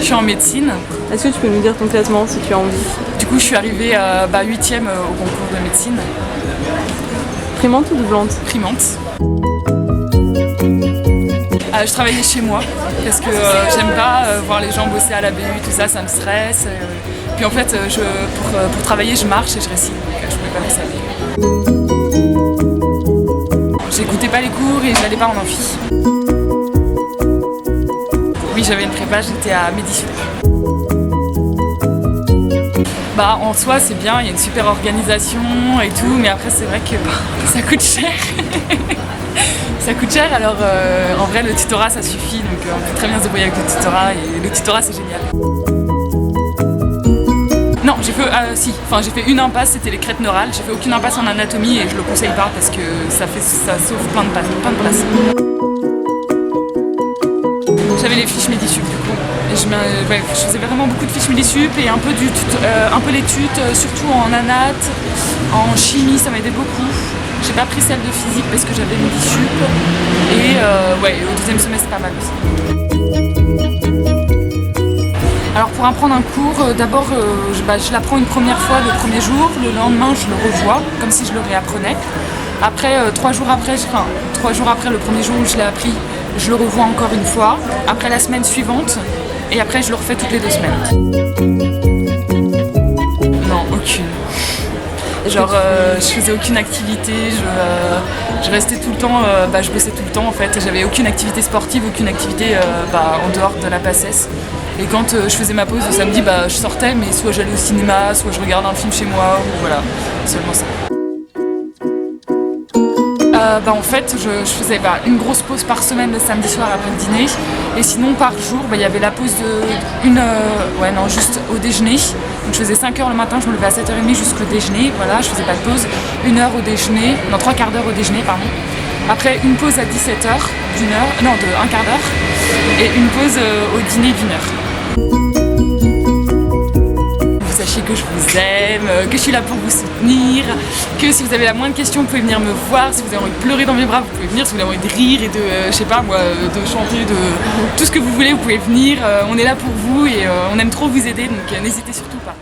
suis en médecine. Est-ce que tu peux nous dire ton classement si tu as envie? Du coup, je suis arrivée 8e au concours de médecine. Primante ou doublante? Primante. Je travaillais chez moi parce que j'aime pas voir les gens bosser à la BU, tout ça, ça me stresse. Puis en fait, pour travailler, je marche et je récite, donc je pouvais pas faire ça. J'écoutais pas les cours et j'allais pas en amphi. Oui, j'avais une prépa, j'étais à Médisup. En soi, c'est bien, il y a une super organisation et tout, mais après, c'est vrai que ça coûte cher. Ça coûte cher, alors en vrai, le tutorat, ça suffit, donc on peut très bien se débrouiller avec le tutorat, et le tutorat, c'est génial. Non, j'ai fait une impasse, c'était les crêtes neurales. J'ai fait aucune impasse en anatomie et je le conseille pas parce que ça sauve plein de places. J'avais les fiches Médisup du coup. Et je faisais vraiment beaucoup de fiches Médisup et un peu les tutes, surtout en anat, en chimie, ça m'aidait beaucoup. J'ai pas pris celle de physique parce que j'avais Médisup. Et au deuxième semestre, pas mal aussi. Alors pour apprendre un cours, d'abord je l'apprends une première fois le premier jour, le lendemain je le revois, comme si je le réapprenais. Après, 3 jours après le premier jour où je l'ai appris, je le revois encore une fois. Après la semaine suivante, et après je le refais toutes les 2 semaines. Non, aucune. Genre je faisais aucune activité, je restais tout le temps, je bossais tout le temps en fait. J'avais aucune activité sportive, aucune activité en dehors de la PACES. Et quand je faisais ma pause le samedi, je sortais, mais soit j'allais au cinéma, soit je regardais un film chez moi, ou voilà, seulement ça. En fait, je faisais une grosse pause par semaine le samedi soir après le dîner. Et sinon, par jour, il y avait la pause juste au déjeuner. Donc je faisais 5h le matin, je me levais à 7h30 jusqu'au déjeuner. Voilà, je faisais pas de pause. 1 heure au déjeuner, 3 quarts d'heure au déjeuner, pardon. Après, une pause à 17h, de 1 quart d'heure. Et une pause au dîner d'1 heure. Sachez que je vous aime, que je suis là pour vous soutenir, que si vous avez la moindre question, vous pouvez venir me voir. Si vous avez envie de pleurer dans mes bras, vous pouvez venir. Si vous avez envie de rire et de chanter, de tout ce que vous voulez, vous pouvez venir. On est là pour vous et on aime trop vous aider, donc n'hésitez surtout pas.